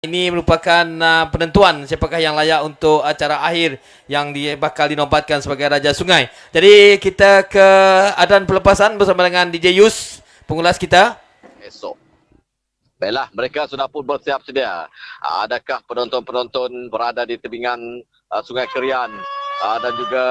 Ini merupakan penentuan siapakah yang layak untuk acara akhir yang bakal dinobatkan sebagai Raja Sungai. Jadi kita ke adan pelepasan bersama dengan DJ Yus, pengulas kita. Esok. Baiklah, mereka sudah pun bersiap sedia. Adakah penonton-penonton berada di tebingan Sungai Kerian dan juga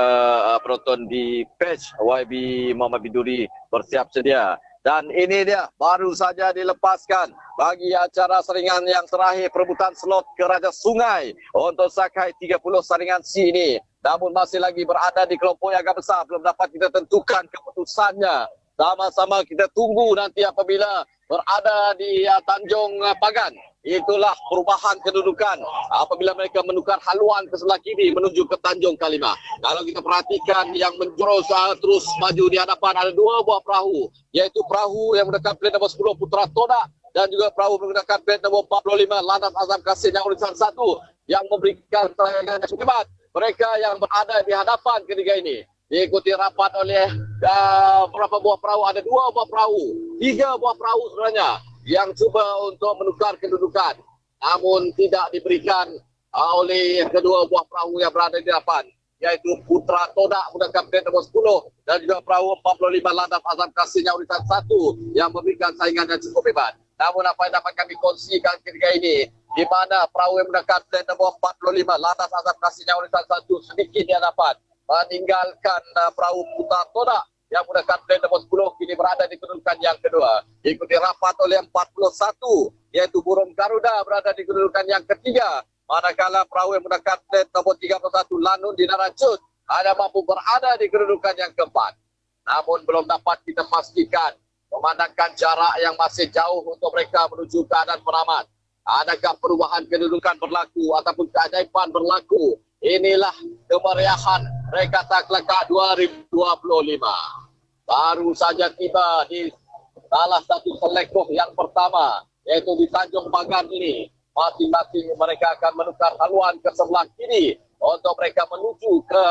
penonton di page YB Muhammad Biduri bersiap sedia. Dan ini dia baru saja dilepaskan bagi acara saringan yang terakhir perebutan slot ke Raja Sungai untuk Sakai 30 saringan C ini. Namun masih lagi berada di kelompok yang agak besar, belum dapat kita tentukan keputusannya. Sama-sama kita tunggu nanti apabila berada di Tanjung Pagan. Itulah perubahan kedudukan apabila mereka menukar haluan ke sebelah kiri menuju ke Tanjung Kalimah. Kalau kita perhatikan yang menjurus terus maju di hadapan ada dua buah perahu, iaitu perahu yang menggunakan plat nombor 10 Putra Toda dan juga perahu menggunakan plat nombor 45 Landas Azam Kasih yang urusan 1 yang memberikan tenaga yang hebat. Mereka yang berada di hadapan ketiga ini diikuti rapat oleh berapa buah perahu, ada dua buah perahu, tiga buah perahu sebenarnya yang cuba untuk menukar kedudukan, namun tidak diberikan oleh kedua buah perahu yang berada di depan, yaitu Putra Toda menggunakan plat nombor 10 dan juga perahu 45 Landas Azam Kasih yang urusan 1 yang memberikan saingan yang cukup hebat. Namun apa yang dapat kami kongsikan ketika ini, di mana perahu yang menggunakan plat nombor 45 Landas Azam Kasih yang urusan 1 sedikit di hadapan, meninggalkan perahu Putra Toda yang menggunakan plat nombor 10 kini berada di kedudukan yang kedua. Ikuti rapat oleh 41, yaitu Burung Garuda berada di kedudukan yang ketiga. Manakala perahu yang menggunakan plat nombor 31 Lanun di Naracut ada mampu berada di kedudukan yang keempat. Namun belum dapat kita pastikan memandangkan jarak yang masih jauh untuk mereka menuju keadaan peramat. Adakah perubahan kedudukan berlaku ataupun keajaiban berlaku? Inilah kemeriahan Regatta Kelakar 2025. Baru saja tiba di salah satu selekoh yang pertama, yaitu di Tanjung Pagan ini. Masing-masing mereka akan menukar haluan ke sebelah kiri untuk mereka menuju ke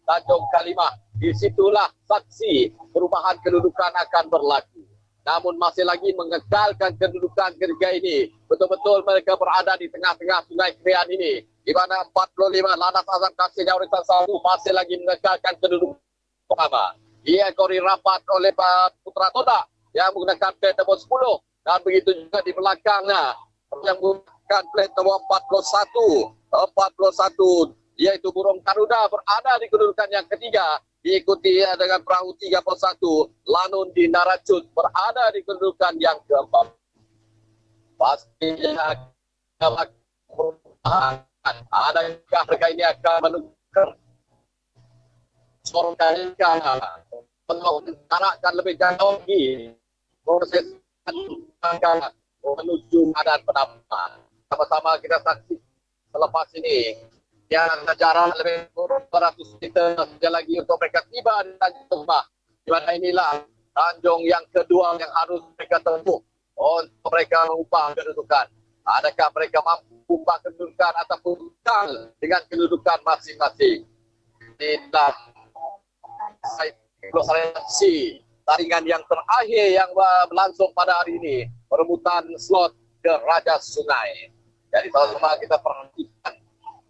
Tanjung Kalimah. Disitulah saksi perubahan kedudukan akan berlaku. Namun masih lagi mengekalkan kedudukan ketiga ini. Betul-betul mereka berada di tengah-tengah Sungai Kerian ini, di mana 45 Landas Azam Kasih yang urusan 1 masih lagi mengekalkan kedudukan pertama. Ia kori rapat oleh Putra Toda yang menggunakan plat nombor 10 dan begitu juga di belakangnya yang menggunakan plat nombor 41 yaitu Burung Garuda berada di kedudukan yang ketiga, diikuti dengan perahu 31 Lanun di Naracut berada di kedudukan yang keempat. Pastinya adakah mereka ini akan menukar mengarahkan lebih jauh lagi proses menuju keadaan penampungan. Sama-sama kita saksi selepas ini yang jarak lebih kurang 200 meter saja lagi untuk mereka tiba di Tanjung Kalimah. Di mana inilah Tanjung yang kedua yang harus mereka tempuh untuk mereka mengubah kedudukan. Adakah mereka mampu mengubah kedudukan ataupun kekal dengan kedudukan masing-masing? Inilah taringan yang terakhir yang berlangsung pada hari ini, perebutan slot ke Raja Sungai. Jadi sama-sama kita perhatikan,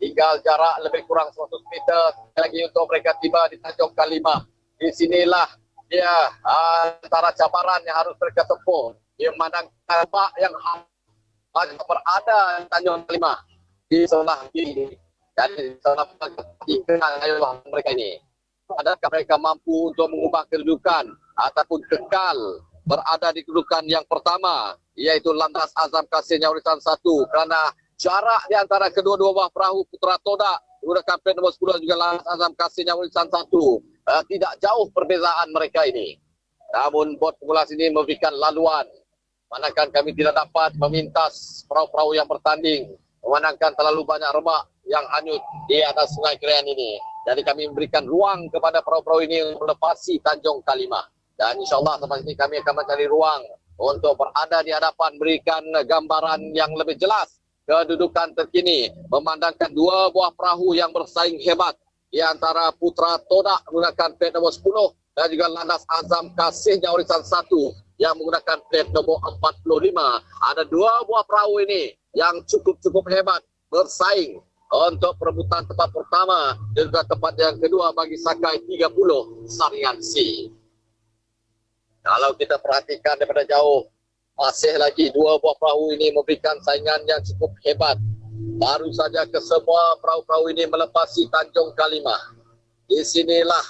tinggal jarak lebih kurang 100 meter lagi untuk mereka tiba di Tanjung Kalimah. Di sinilah dia antara cabaran yang harus mereka tempuh, yang mana kalbak yang berada di Tanjung Kalimah di sebelah kiri. Jadi sama-sama kita mereka ini. Adakah mereka mampu untuk mengubah kedudukan ataupun kekal berada di kedudukan yang pertama, yaitu Landas Azam Kasih yang urusan 1, kerana jarak di antara kedua-dua buah perahu Putra Toda menggunakan plat nombor 10 juga Landas Azam Kasih yang urusan 1 tidak jauh perbezaan mereka ini. Namun bot pengulas ini memberikan laluan, manakala kami tidak dapat memintas perahu-perahu yang bertanding memandangkan terlalu banyak remak yang hanyut di atas Sungai Kerian ini. Jadi kami memberikan ruang kepada perahu-perahu ini untuk melepasi Tanjung Kalimah. Dan insyaAllah sampai sini kami akan mencari ruang untuk berada di hadapan, berikan gambaran yang lebih jelas kedudukan terkini. Memandangkan dua buah perahu yang bersaing hebat di antara Putra Toda menggunakan plat nombor 10 dan juga Landas Azam Kasih yang urusan 1 yang menggunakan plate nombor 45. Ada dua buah perahu ini yang cukup hebat bersaing untuk perebutan tempat pertama dan juga tempat yang kedua bagi Sakai 30 saringan C. Kalau kita perhatikan daripada jauh, masih lagi dua buah perahu ini memberikan saingan yang cukup hebat. Baru saja kesemua perahu-perahu ini melepasi Tanjung Kalimah. Di sinilah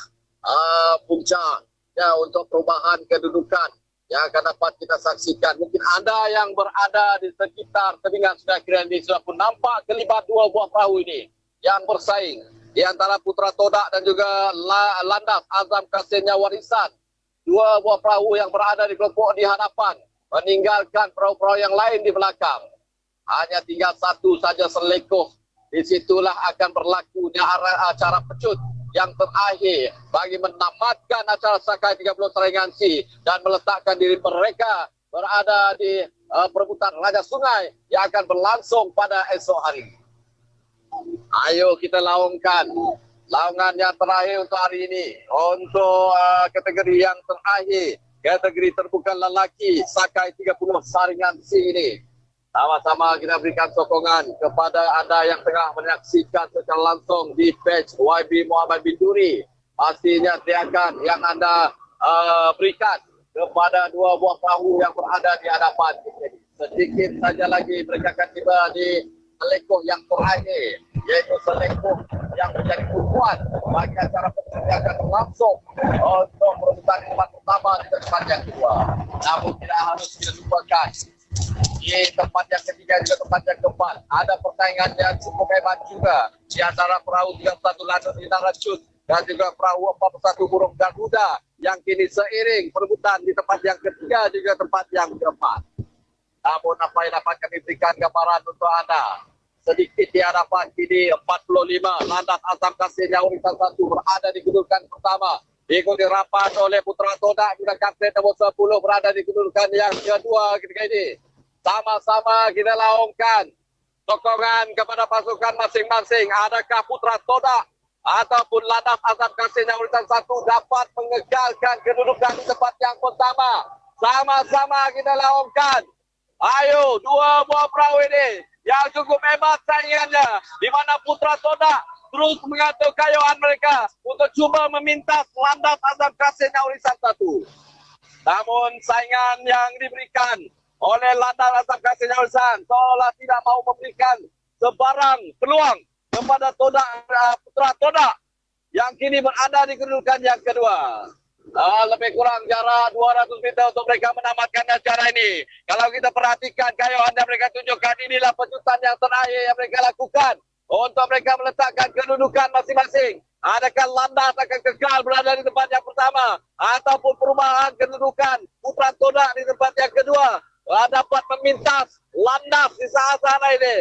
puncaknya untuk perubahan kedudukan yang akan dapat kita saksikan. Mungkin anda yang berada di sekitar tebingan Sungai Krian ini sudah pun nampak kelibat dua buah perahu ini yang bersaing di antara Putra Todak dan juga Landas Azam Kasihnya Warisan. Dua buah perahu yang berada di kelompok di hadapan meninggalkan perahu-perahu yang lain di belakang. Hanya tinggal satu saja selekoh. Disitulah akan berlaku acara pecut yang terakhir bagi menamatkan acara Sakai 30 saringan C dan meletakkan diri mereka berada di perebutan Raja Sungai yang akan berlangsung pada esok hari. Ayo kita laungkan laungan yang terakhir untuk hari ini. Untuk kategori yang terakhir, kategori terbuka lelaki Sakai 30 saringan C ini. Sama-sama kita berikan sokongan kepada anda yang tengah menyaksikan secara langsung di page YB Muhammad Binturi. Pastinya teriakan yang anda berikan kepada dua buah perahu yang berada di hadapan. Sedikit saja lagi mereka akan tiba di selekoh yang terakhir, yaitu selekoh yang menjadi tujuan bagi acara yang akan berlangsung untuk perebutan tempat pertama di tempat yang kedua. Namun tidak harus kita lupakan, di tempat yang ketiga juga tempat yang keempat ada persaingan yang cukup hebat juga di antara perahu 31 Landun Bintang Racun dan juga perahu 41 Burung Garuda yang kini seiring perebutan di tempat yang ketiga juga tempat yang keempat. Namun apa yang dapat kami berikan gambaran untuk anda, sedikit di hadapan kini 45 Landas Azam Kasihnya Warisan 1 berada di kedudukan pertama, diikuti rapat oleh Putra Todak juga kapten nomor 10 berada di kedudukan yang kedua ketika ini. Sama-sama kita laungkan sokongan kepada pasukan masing-masing. Adakah Putra Todak ataupun Landas Azam Kasihnya Warisan 1 dapat mengegalkan kedudukan di tempat yang pertama? Sama-sama kita laungkan. Ayo, dua buah perahu ini yang cukup hebat saingannya, di mana Putra Todak terus mengatur kayuhan mereka untuk cuba memintas Landas Azam Kasihnya Warisan 1. Namun saingan yang diberikan oleh Landas Azam Kasihnya Warisan seolah tidak mau memberikan sebarang peluang kepada Putra Todak yang kini berada di kedudukan yang kedua. Lebih kurang jarak 200 meter untuk mereka menamatkan acara ini. Kalau kita perhatikan kayuhan yang mereka tunjukkan, inilah pecutan yang terakhir yang mereka lakukan untuk mereka meletakkan kedudukan masing-masing. Adakah Landas akan kekal berada di tempat yang pertama ataupun perubahan kedudukan Putra Todak di tempat yang kedua dapat memintas Landas di saat sana ini.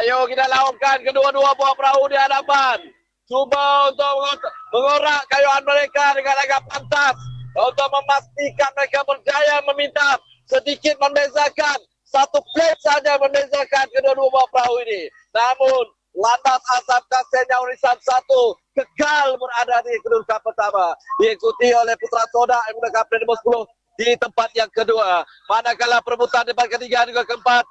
Ayo kita lakukan kedua-dua buah perahu di hadapan. Cuba untuk mengorak kayuhan mereka dengan agak pantas untuk memastikan mereka berjaya memintas. Sedikit membezakan, satu plate saja membezakan kedua-dua buah perahu ini. Namun Landas Azam Kasihnya Warisan 1 kekal berada di kedudukan pertama, diikuti oleh Putra Todak yang menggunakan plate nomor 10 di tempat yang kedua. Manakala perebutan tempat ketiga juga keempat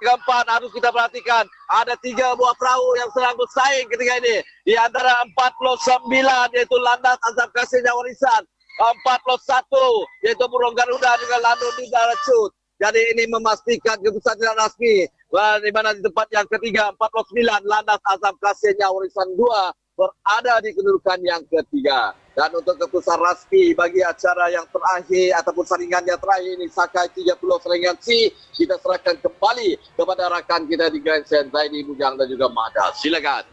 harus kita perhatikan ada 3 buah perahu yang sedang bersaing ketika ini. Di antara 49 yaitu Landas Azam Kasihnya Warisan, 41 yaitu Burung Garuda juga Landun Bintang Racun. Jadi ini memastikan keputusan tidak rasmi di mana di tempat yang ketiga 49 Landas Azam Kasihnya Warisan 2 berada di kedudukan yang ketiga. Dan untuk keputusan rasmi bagi acara yang terakhir ataupun saringan yang terakhir ini Sakai 30 saringan C, kita serahkan kembali kepada rakan kita di Grand Stand Zaini Bujang dan juga Mada. Silakan.